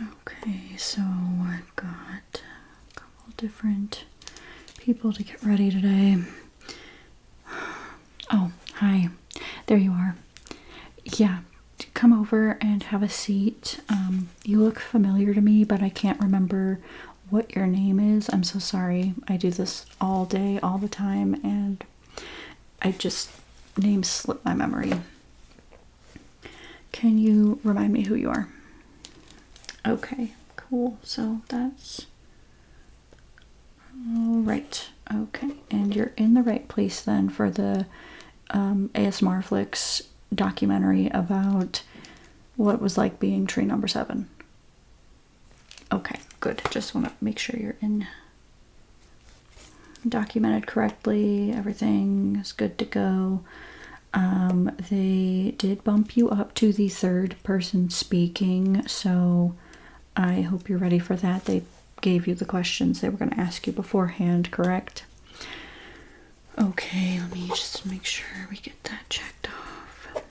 Okay, so I've got a couple different people to get ready today. Oh, hi. There you are. Yeah, come over and have a seat. You look familiar to me, but I can't remember what your name is. I'm so sorry. I do this all day, all the time, and names slip my memory. Can you remind me who you are? Okay, cool. So that's all right. Okay, and you're in the right place then for the ASMR Flicks documentary about what it was like being tree number 7. Okay, good. Just want to make sure you're documented correctly. Everything is good to go. They did bump you up to the 3rd person speaking, so I hope you're ready for that. They gave you the questions they were going to ask you beforehand, correct? Okay, let me just make sure we get that checked off.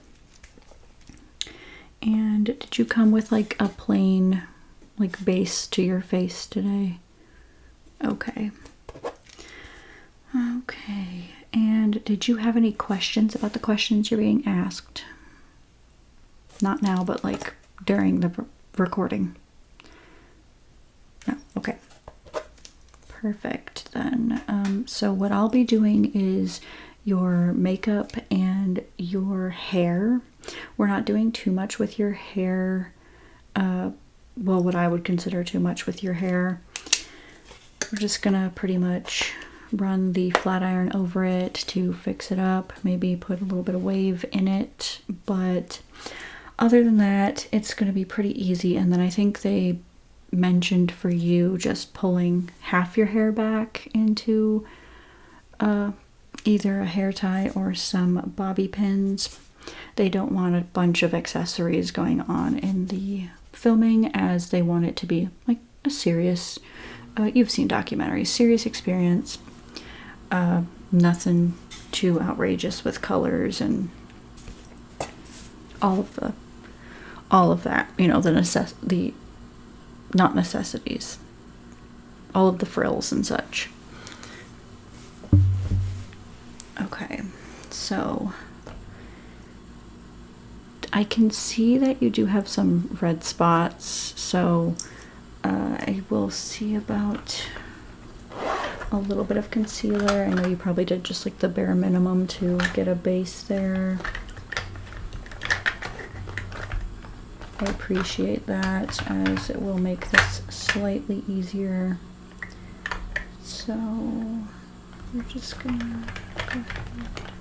And did you come with like a plain like base to your face today? Okay. Okay. And did you have any questions about the questions you're being asked? Not now, but like during the recording. No, okay. Perfect then. So what I'll be doing is your makeup and your hair. We're not doing too much with your hair. Well, what I would consider too much with your hair. We're just gonna pretty much run the flat iron over it to fix it up, maybe put a little bit of wave in it, but other than that, it's gonna be pretty easy. And then I think they mentioned for you just pulling half your hair back into either a hair tie or some bobby pins. They don't want a bunch of accessories going on in the filming, as they want it to be like a serious, you've seen documentaries, serious experience. Nothing too outrageous with colors and all of that, you know, the not necessities, all of the frills and such. Okay, so I can see that you do have some red spots, so I will see about a little bit of concealer. I know you probably did just like the bare minimum to get a base there. I appreciate that, as it will make this slightly easier. So we're just gonna go ahead.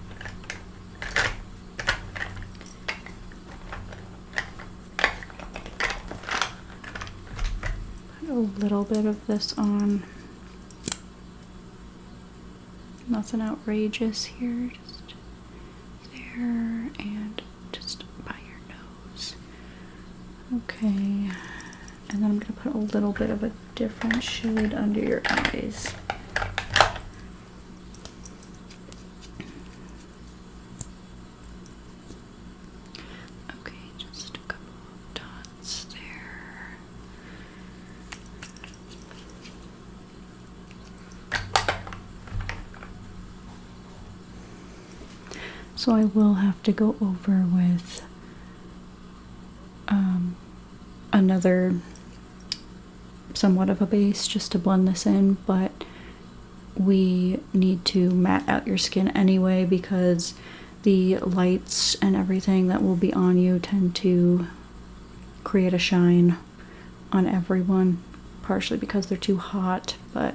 Put a little bit of this on. Nothing outrageous here, just there and just by your nose. Okay, and then I'm going to put a little bit of a different shade under your eyes. Okay, just a couple of dots there. So I will have to go over with another somewhat of a base just to blend this in, but we need to matte out your skin anyway, because the lights and everything that will be on you tend to create a shine on everyone, partially because they're too hot, but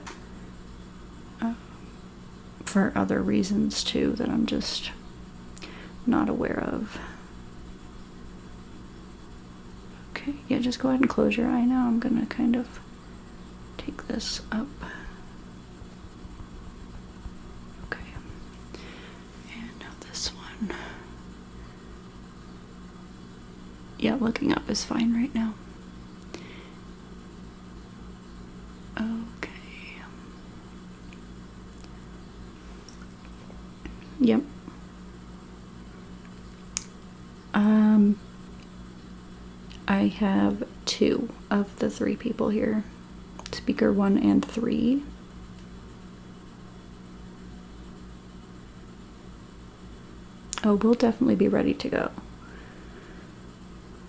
for other reasons too that I'm just not aware of. Okay, yeah, just go ahead and close your eye now. I'm gonna kind of take this up. Okay, and now this one. Yeah, looking up is fine right now. Okay. Yep. I have 2 of the 3 people here. Speaker 1 and 3. Oh, we'll definitely be ready to go.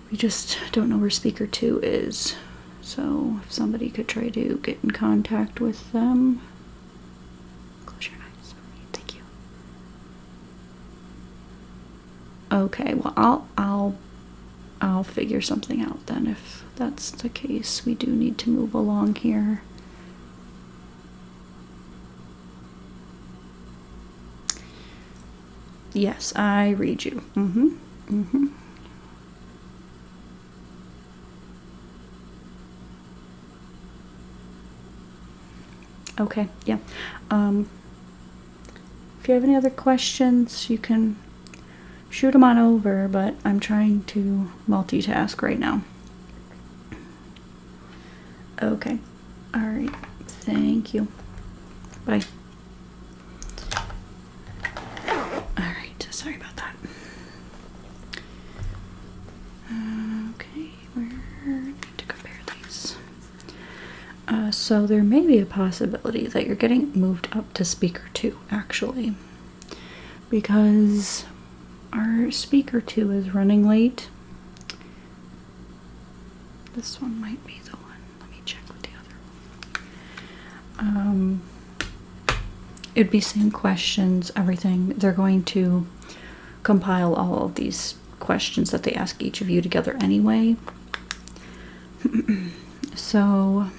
We just don't know where speaker 2 is. So if somebody could try to get in contact with them. Close your eyes for me. Thank you. Okay, well I'll figure something out then if that's the case. We do need to move along here. Yes, I read you. Okay, yeah. If you have any other questions, you can shoot them on over, but I'm trying to multitask right now. Okay. All right. Thank you. Bye. All right. Sorry about that. Okay. Where need to compare these? So there may be a possibility that you're getting moved up to speaker 2, actually, because our speaker 2 is running late. This one might be the one. Let me check with the other one. It'd be same questions, everything. They're going to compile all of these questions that they ask each of you together anyway. So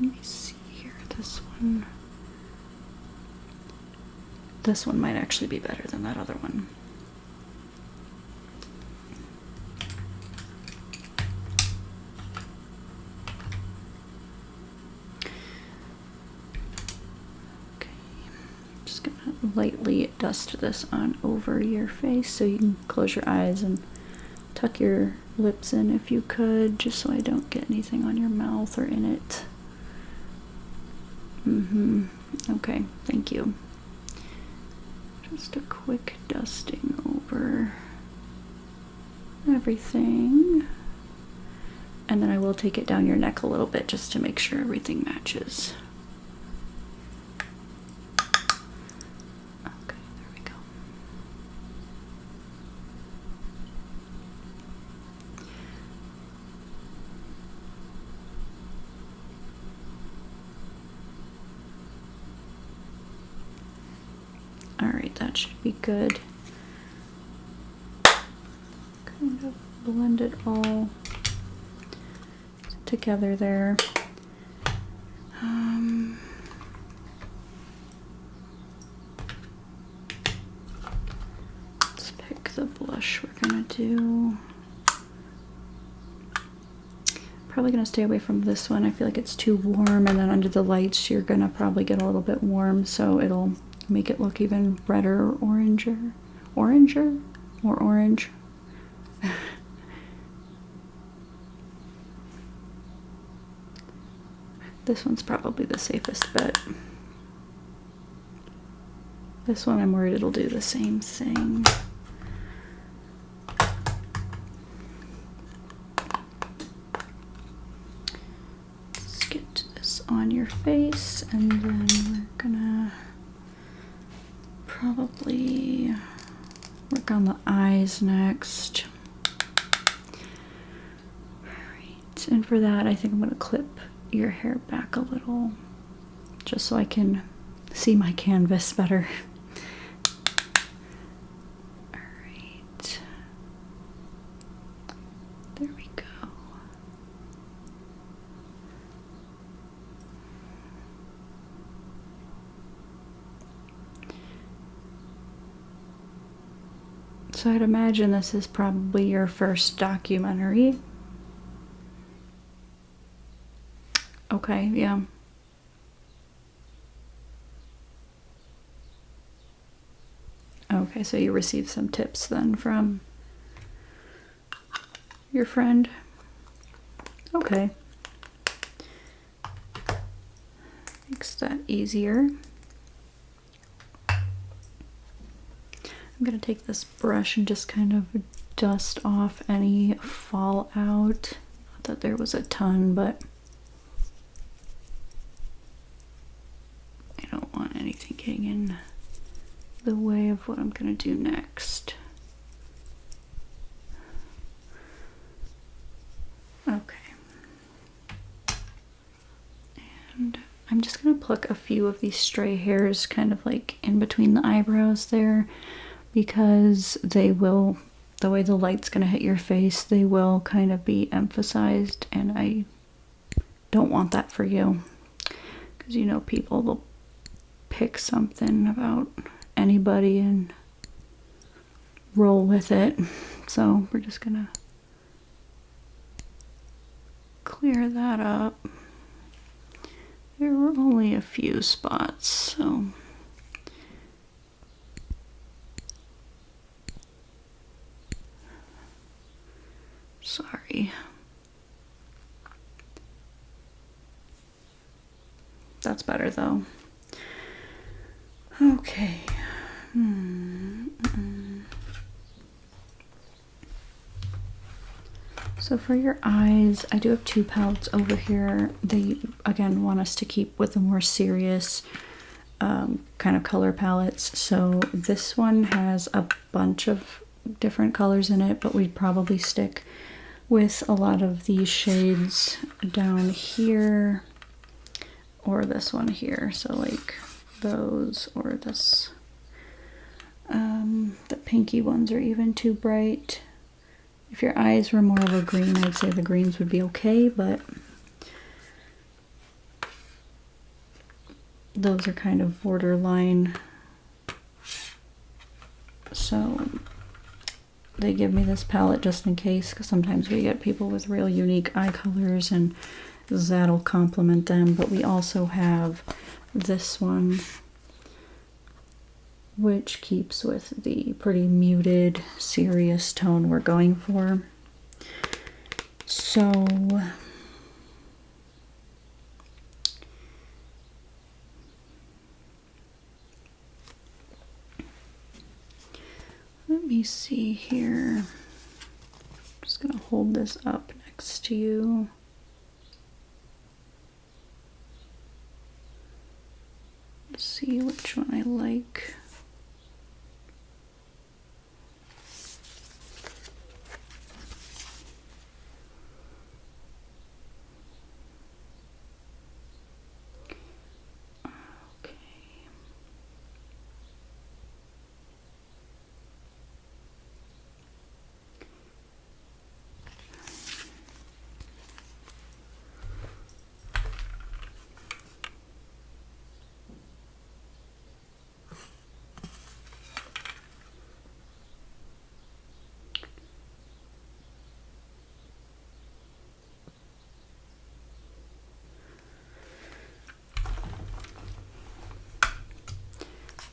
let me see here. This one might actually be better than that other one. Lightly dust this on over your face so you can close your eyes and tuck your lips in if you could, just so I don't get anything on your mouth or in it. Okay, thank you. Just a quick dusting over everything. And then I will take it down your neck a little bit just to make sure everything matches. Alright, that should be good. Kind of blend it all together there. Let's pick the blush we're gonna do. Probably gonna stay away from this one. I feel like it's too warm, and then under the lights you're gonna probably get a little bit warm, so it'll make it look even redder or oranger or orange. This one's probably the safest bet. This one I'm worried it'll do the same thing. Let's get this on your face, and then we're gonna probably work on the eyes next. Alright, and for that I think I'm going to clip your hair back a little just so I can see my canvas better. Alright. There we go. So I'd imagine this is probably your first documentary. Okay, yeah. Okay, so you received some tips then from your friend. Okay. Makes that easier. I'm going to take this brush and just kind of dust off any fallout. Not that there was a ton, but I don't want anything getting in the way of what I'm gonna do next. Okay. And I'm just gonna pluck a few of these stray hairs kind of like in between the eyebrows there, because they will, the way the light's gonna hit your face, they will kind of be emphasized, and I don't want that for you, because you know people will pick something about anybody and roll with it. So we're just gonna clear that up. There were only a few spots, so sorry. That's better though. Okay. So for your eyes, I do have two palettes over here. They, again, want us to keep with the more serious kind of color palettes. So this one has a bunch of different colors in it, but we'd probably stick with a lot of these shades down here, or this one here. So like those, or this. The pinky ones are even too bright. If your eyes were more of a green, I'd say the greens would be okay, but those are kind of borderline. So they give me this palette just in case, because sometimes we get people with real unique eye colors and that'll complement them. But we also have this one, which keeps with the pretty muted, serious tone we're going for. So let me see here. I'm just gonna hold this up next to you. Let's see which one I like.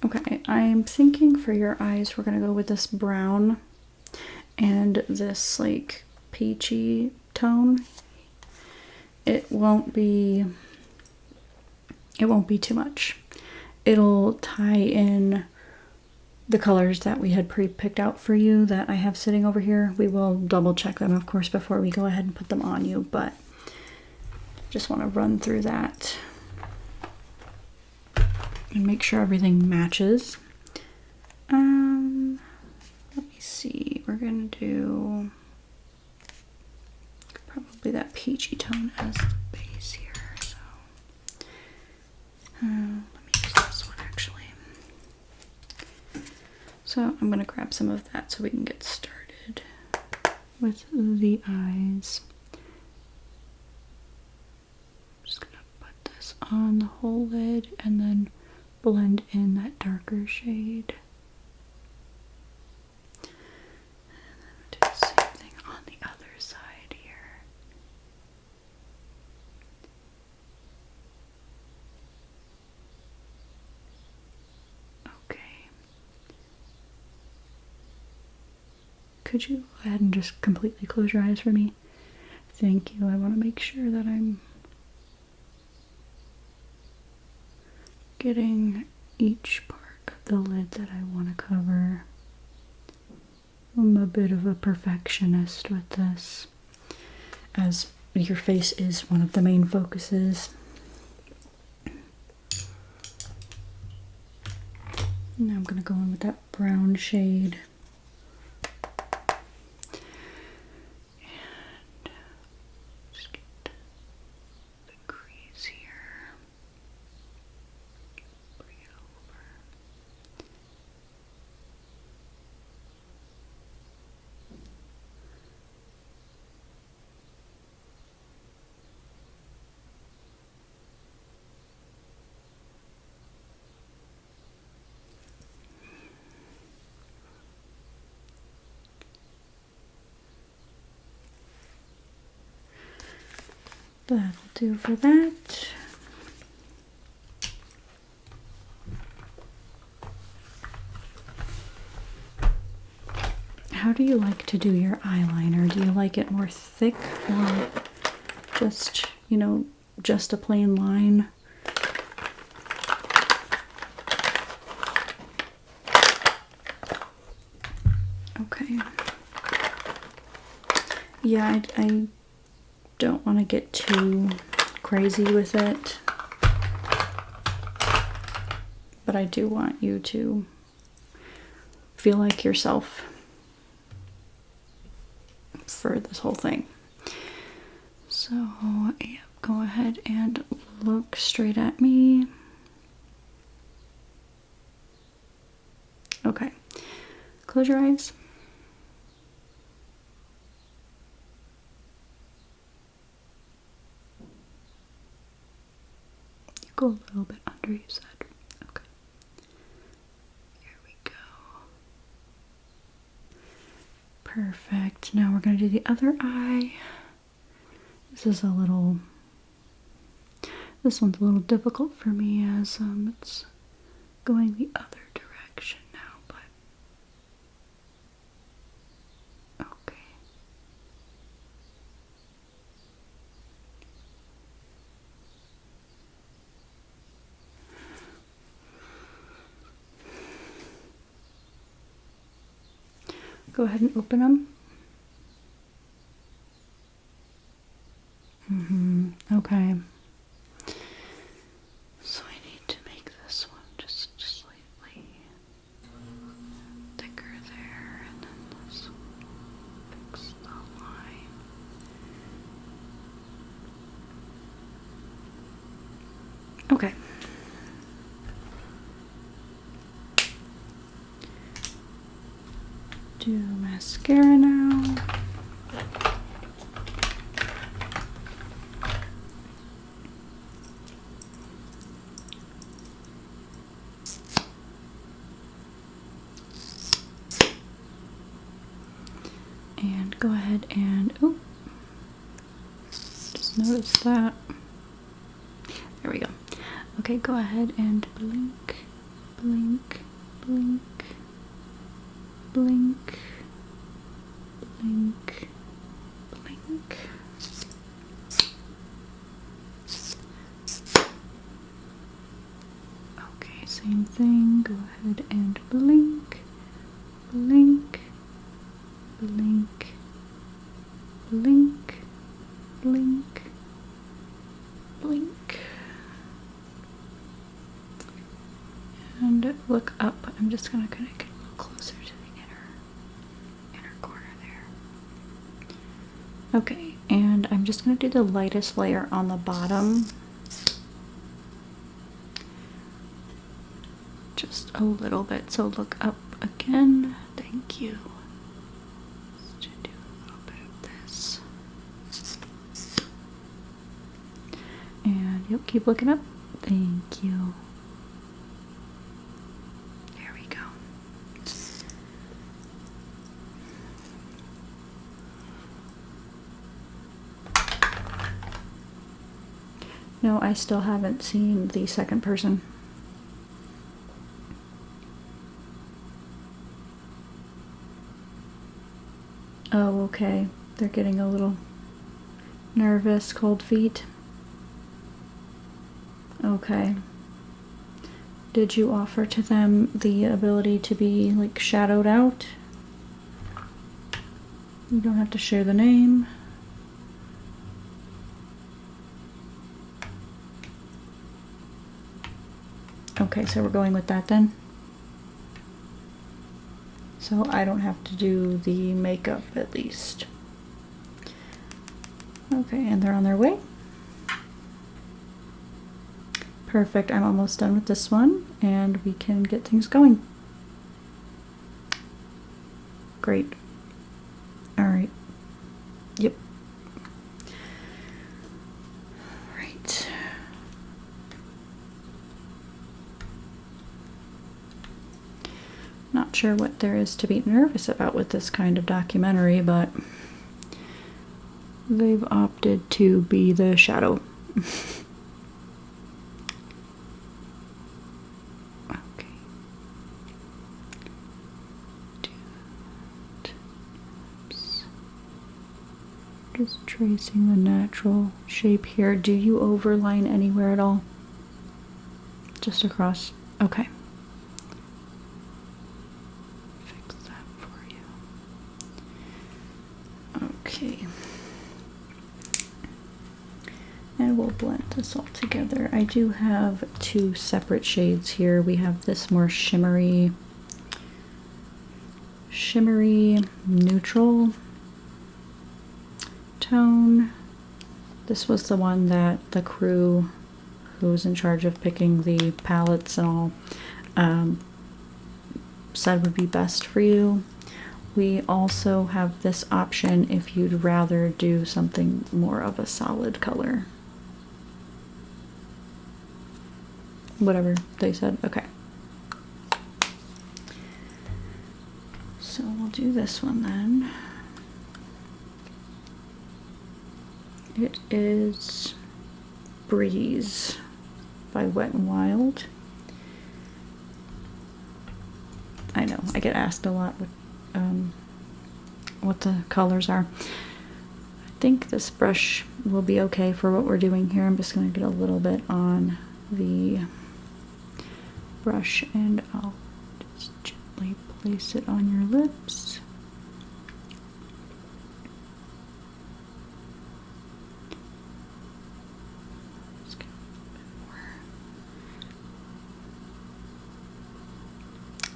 Okay, I'm thinking for your eyes, we're gonna go with this brown and this like peachy tone. It won't be too much. It'll tie in the colors that we had pre-picked out for you that I have sitting over here. We will double check them, of course, before we go ahead and put them on you, but just want to run through that and make sure everything matches. Let me see, we're gonna do probably that peachy tone as the base here. So let me use this one actually. So I'm gonna grab some of that so we can get started with the eyes. I'm just gonna put this on the whole lid and then blend in that darker shade. And then do the same thing on the other side here. Okay. Could you go ahead and just completely close your eyes for me? Thank you. I want to make sure that I'm getting each part of the lid that I want to cover. I'm a bit of a perfectionist with this, as your face is one of the main focuses. Now I'm going to go in with that brown shade. And just get the crease here. Bring it over. That'll do for that. How do you like to do your eyeliner? Do you like it more thick or just, you know, just a plain line? Okay. Yeah, I don't want to get too crazy with it, but I do want you to feel like yourself for this whole thing. So, yeah, go ahead and look straight at me. Okay. Close your eyes. You go a little bit under, you said. Okay. Here we go. Perfect. Now we're going to do the other eye. This one's a little difficult for me as it's going the other direction now, but okay. Go ahead and open them. Okay. So I need to make this one just slightly thicker there, and then this one fix the line. Okay. Do mascara now. And go ahead and, oh, just noticed that. There we go. Okay, go ahead and blink, blink, blink, blink, blink, blink. Okay, same thing. Go ahead and blink, blink, blink, blink, blink, blink. And look up. I'm just gonna kind of get a little closer to the inner corner there. Okay, and I'm just gonna do the lightest layer on the bottom. Just a little bit. So look up again. Thank you. Let's do a little bit of this. And yep, keep looking up. Thank you. There we go. No, I still haven't seen the second person. Oh, okay. They're getting a little nervous, cold feet. Okay. Did you offer to them the ability to be like shadowed out? You don't have to share the name. Okay, so we're going with that then. So I don't have to do the makeup at least. Okay, and they're on their way. Perfect, I'm almost done with this one and we can get things going. Great. All right. Yep. Right. Not sure what there is to be nervous about with this kind of documentary, but they've opted to be the shadow. Okay. Oops. Just tracing the natural shape here. Do you overline anywhere at all? Just across? Okay. Fix that for you. Okay. And we'll blend this all together. I do have two separate shades here. We have this more shimmery neutral tone. This was the one that the crew who was in charge of picking the palettes and all said would be best for you. We also have this option if you'd rather do something more of a solid color. Whatever they said. Okay. So we'll do this one then. It is Breeze by Wet n Wild. I know, I get asked a lot what the colors are. I think this brush will be okay for what we're doing here. I'm just going to get a little bit on the brush and I'll just gently place it on your lips. Let's get a bit more.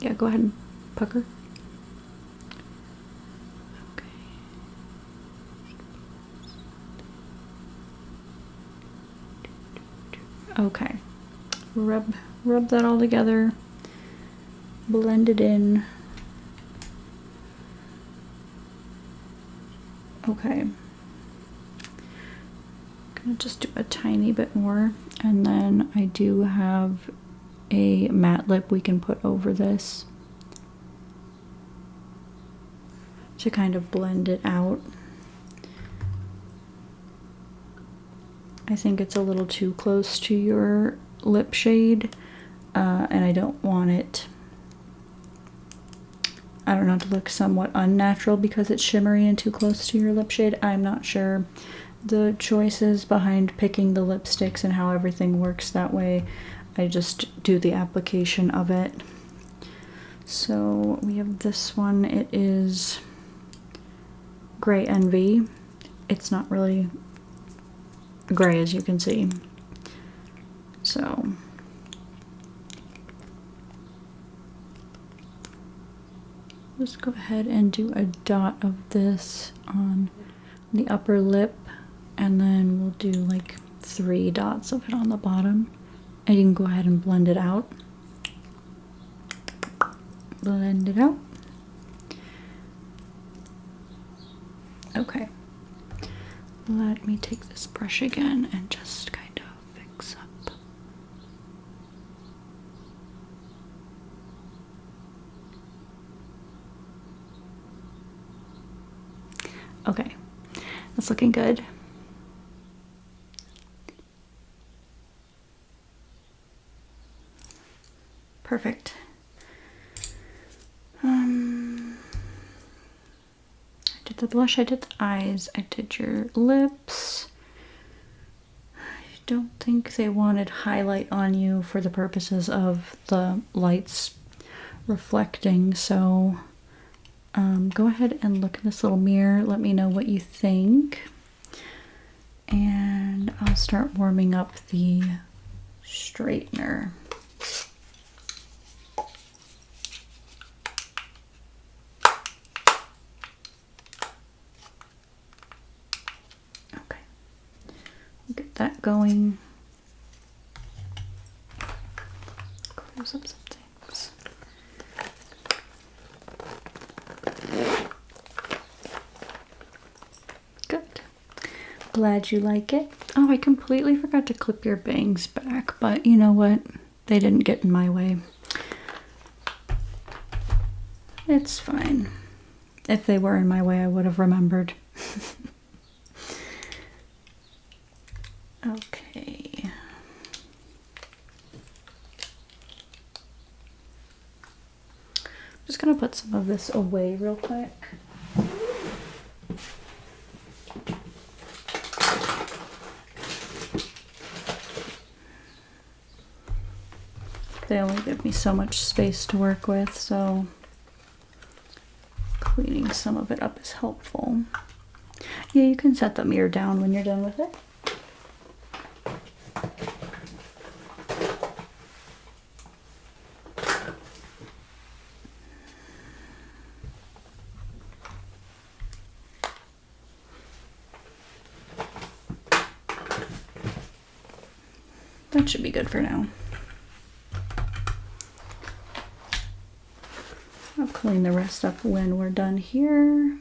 Yeah, go ahead and pucker. Okay, rub that all together, blend it in. Okay, I'm gonna just do a tiny bit more, and then I do have a matte lip we can put over this to kind of blend it out. I think it's a little too close to your lip shade, and I don't want it, I don't know, to look somewhat unnatural because it's shimmery and too close to your lip shade. I'm not sure the choices behind picking the lipsticks and how everything works that way. I just do the application of it. So we have this one. It is Gray Envy. It's not really gray, as you can see. So just go ahead and do a dot of this on the upper lip, and then we'll do like 3 dots of it on the bottom, and you can go ahead and blend it out. Blend it out. Okay. Let me take this brush again and just kind of fix up. Okay, that's looking good. Perfect. I did the blush, I did the eyes, I did your lips. I don't think they wanted highlight on you for the purposes of the lights reflecting, so go ahead and look in this little mirror. Let me know what you think. And I'll start warming up the straightener. Okay, get that going. Close up some things. Good. Glad you like it. Oh, I completely forgot to clip your bangs back, but you know what? They didn't get in my way. It's fine. If they were in my way, I would have remembered. Okay. Just gonna put some of this away real quick. They only give me so much space to work with, so cleaning some of it up is helpful. Yeah, you can set the mirror down when you're done with it. That should be good for now. I'll clean the rest up when we're done here.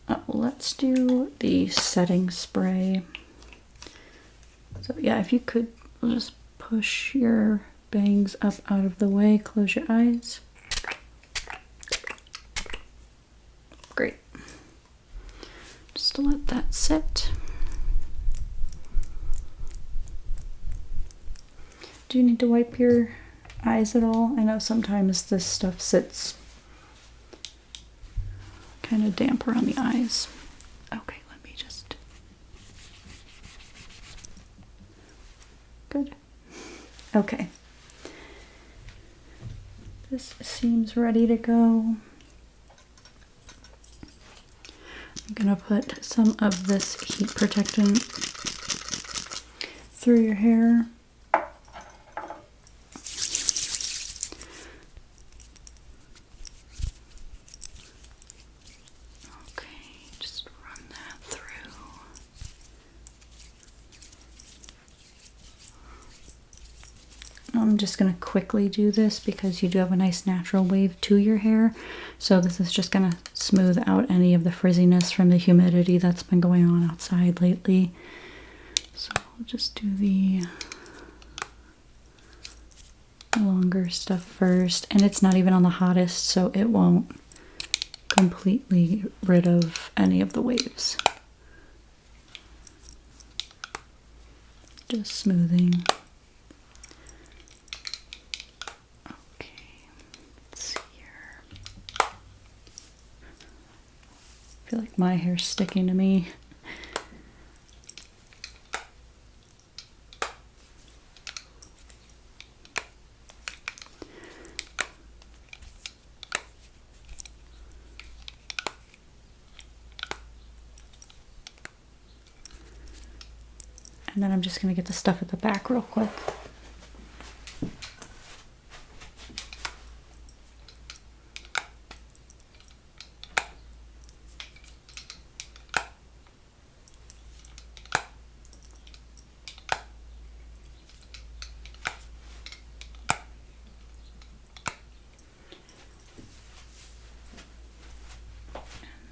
Oh, let's do the setting spray. So yeah, if you could just push your bangs up out of the way, close your eyes. Great. Just to let that sit. Do you need to wipe your eyes at all? I know sometimes this stuff sits kind of damp around the eyes. Okay, let me just... Good. Okay. This seems ready to go. I'm gonna put some of this heat protectant through your hair. I'm just going to quickly do this because you do have a nice natural wave to your hair. So this is just going to smooth out any of the frizziness from the humidity that's been going on outside lately. So I'll just do the longer stuff first. And it's not even on the hottest, so it won't completely rid of any of the waves. Just smoothing. I feel like my hair's sticking to me. And then I'm just going to get the stuff at the back real quick.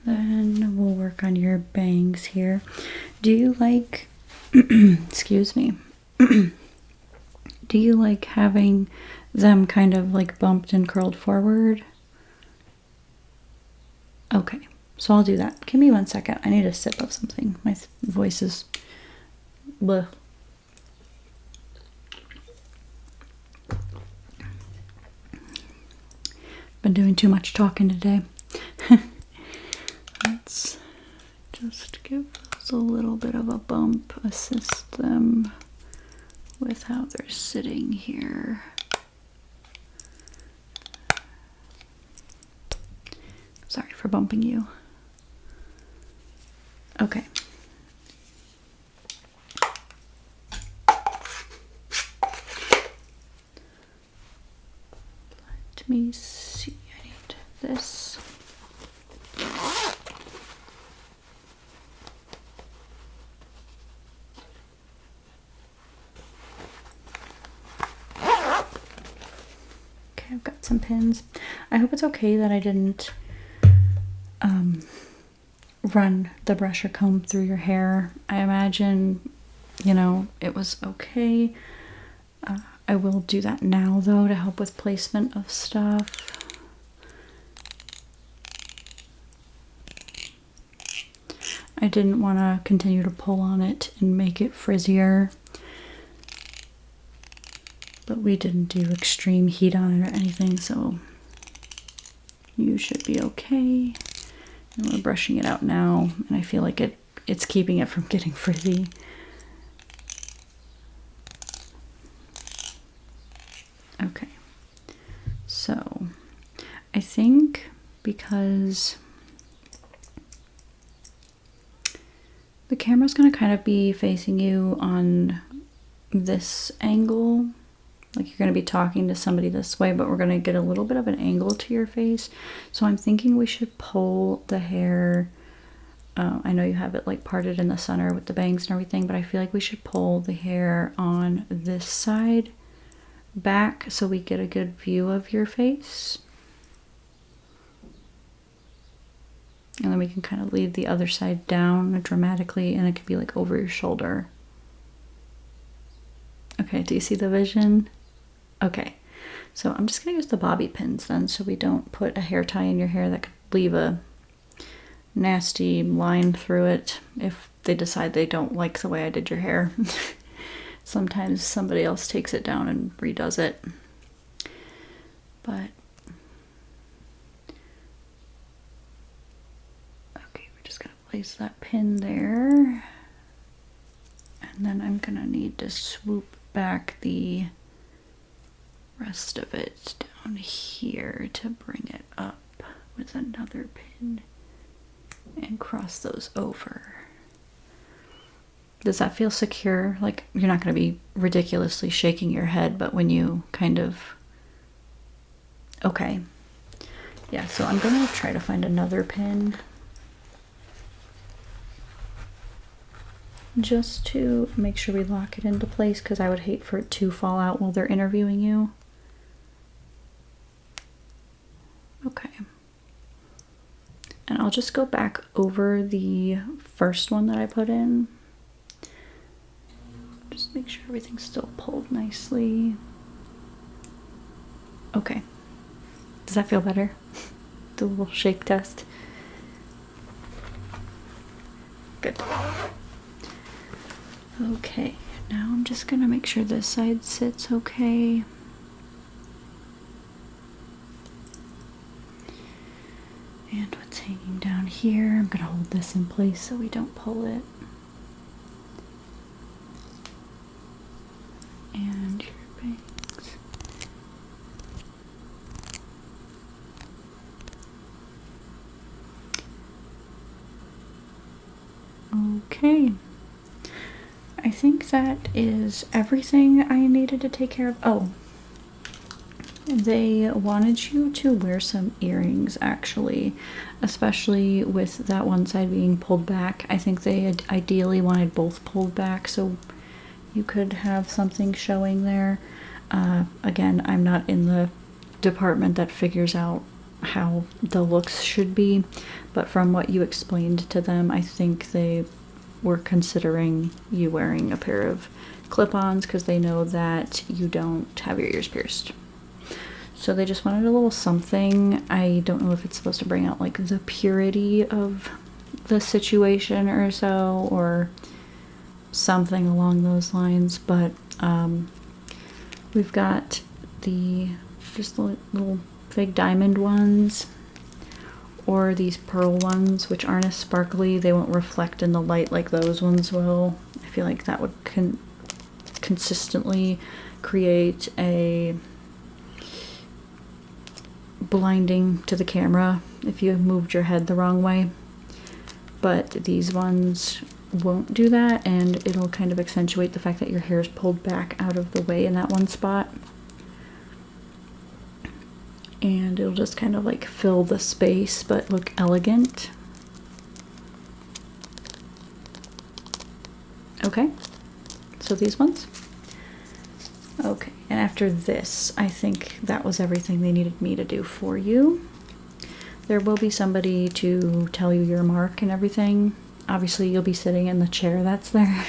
Then we'll work on your bangs here. Do you like, excuse me, do you like having them kind of like bumped and curled forward? Okay, so I'll do that. Give me 1 second. I need a sip of something. My voice is bleh. Been doing too much talking today. Let's just give those a little bit of a bump, assist them with how they're sitting here. Sorry for bumping you. Okay. Let me see. I need this. Okay, I've got some pins. I hope it's okay that I didn't run the brush or comb through your hair. I imagine, you know, it was okay. I will do that now though to help with placement of stuff. I didn't want to continue to pull on it and make it frizzier, but we didn't do extreme heat on it or anything, so you should be okay. And we're brushing it out now, and I feel like it's keeping it from getting frizzy. Okay, so I think because the camera's going to kind of be facing you on this angle, like you're going to be talking to somebody this way, but we're going to get a little bit of an angle to your face. So I'm thinking we should pull the hair. I know you have it like parted in the center with the bangs and everything, but I feel like we should pull the hair on this side back so we get a good view of your face. And then we can kind of leave the other side down dramatically, and it could be like over your shoulder. Okay, do you see the vision? Okay, so I'm just gonna use the bobby pins then, so we don't put a hair tie in your hair that could leave a nasty line through it if they decide they don't like the way I did your hair. Sometimes somebody else takes it down and redoes it. But okay, we're just gonna place that pin there. And then I'm gonna need to swoop back the rest of it down here to bring it up with another pin and cross those over. Does that feel secure? Like you're not going to be ridiculously shaking your head, but when you kind of... Okay. Yeah, so I'm going to try to find another pin just to make sure we lock it into place, because I would hate for it to fall out while they're interviewing you. Okay. And I'll just go back over the first one that I put in. Just make sure everything's still pulled nicely. Okay. Does that feel better? The little shake test. Good. Okay, now I'm just gonna make sure this side sits okay. And what's hanging down here, I'm gonna hold this in place so we don't pull it. And your bangs. Okay. I think that is everything I needed to take care of. Oh, they wanted you to wear some earrings, actually, especially with that one side being pulled back. I think they had ideally wanted both pulled back so you could have something showing there. Again, I'm not in the department that figures out how the looks should be, but from what you explained to them, I think they were considering you wearing a pair of clip-ons because they know that you don't have your ears pierced. So they just wanted a little something. I don't know if it's supposed to bring out like the purity of the situation or so, or something along those lines, but we've got the just the little fake diamond ones, or these pearl ones, which aren't as sparkly. They won't reflect in the light like those ones will. I feel like that would consistently create a blinding to the camera if you moved your head the wrong way. But these ones won't do that, and it'll kind of accentuate the fact that your hair is pulled back out of the way in that one spot. And it'll just kind of like fill the space but look elegant. Okay, so these ones. Okay, and after this, I think that was everything they needed me to do for you. There will be somebody to tell you your mark and everything. Obviously, you'll be sitting in the chair that's there.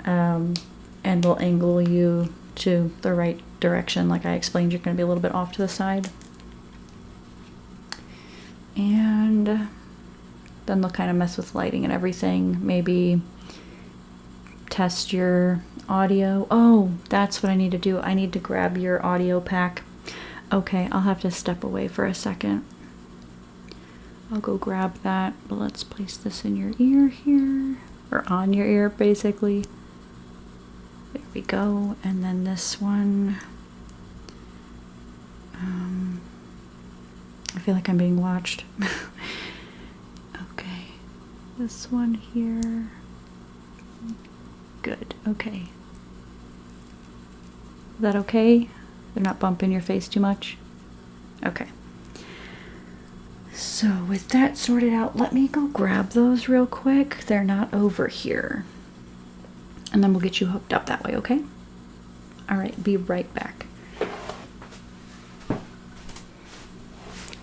And we'll angle you to the right direction. Like I explained, you're going to be a little bit off to the side. And then they'll kind of mess with lighting and everything. Maybe test your audio. Oh, that's what I need to do. I need to grab your audio pack. Okay, I'll have to step away for a second. I'll go grab that, but let's place this in your ear here, or on your ear basically. There we go. And then this one, I feel like I'm being watched. Okay, this one here. Good, okay. Is that okay? They're not bumping your face too much? Okay. So with that sorted out, let me go grab those real quick. They're not over here. And then we'll get you hooked up that way, okay? All right, be right back.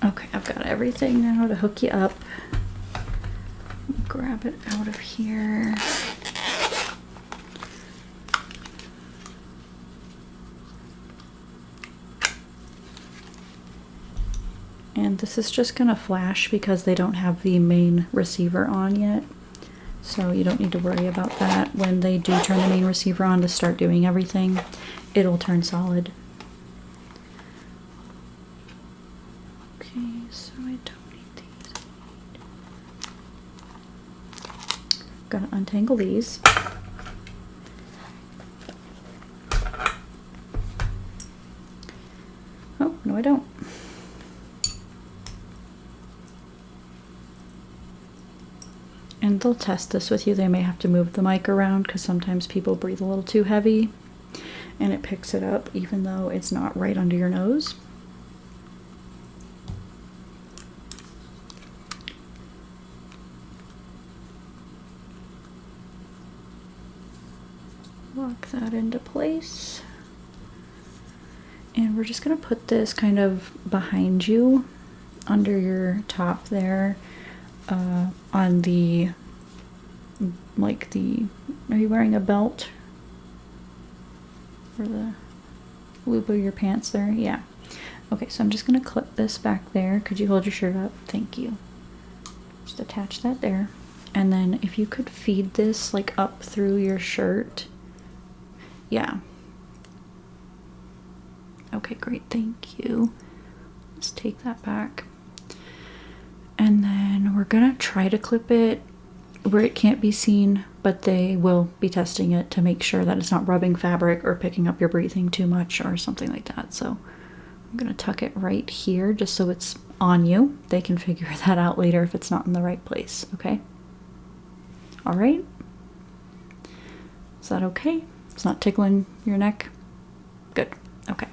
Okay, I've got everything now to hook you up. Grab it out of here. And this is just gonna flash because they don't have the main receiver on yet. So you don't need to worry about that. When they do turn the main receiver on to start doing everything, it'll turn solid. Okay, so I don't need these. Gonna untangle these. Oh, no I don't. And they'll test this with you. They may have to move the mic around because sometimes people breathe a little too heavy and it picks it up even though it's not right under your nose. Lock that into place. And we're just going to put this kind of behind you under your top there. On the, like the, are you wearing a belt? For the loop of your pants there? Yeah. Okay, so I'm just going to clip this back there. Could you hold your shirt up? Thank you. Just attach that there. And then if you could feed this like up through your shirt. Yeah. Okay, great. Thank you. Let's take that back. And then we're gonna try to clip it where it can't be seen, but they will be testing it to make sure that it's not rubbing fabric or picking up your breathing too much or something like that. So I'm gonna tuck it right here just so it's on you. They can figure that out later if it's not in the right place, okay? All right? Is that okay? It's not tickling your neck? Good, okay.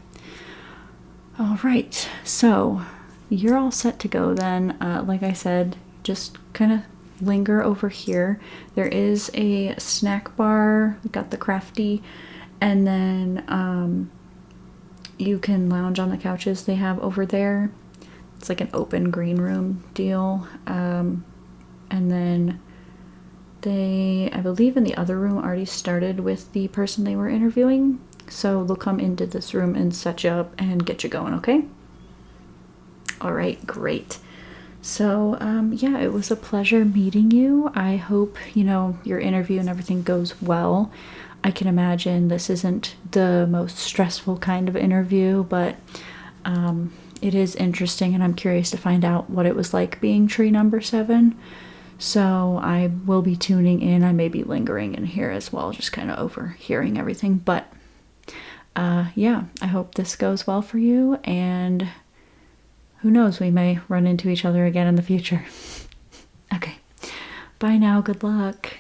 All right, so you're all set to go then. Like I said, just kind of linger over here. There is a snack bar. We've got the Crafty, and then you can lounge on the couches they have over there. It's like an open green room deal. And then they, I believe in the other room, already started with the person they were interviewing. So they'll come into this room and set you up and get you going, okay? All right, great. So, yeah, it was a pleasure meeting you. I hope, you know, your interview and everything goes well. I can imagine this isn't the most stressful kind of interview, but it is interesting, and I'm curious to find out what it was like being tree number 7. So I will be tuning in. I may be lingering in here as well, just kind of overhearing everything. But yeah, I hope this goes well for you, and who knows, we may run into each other again in the future. Okay. Bye now. Good luck.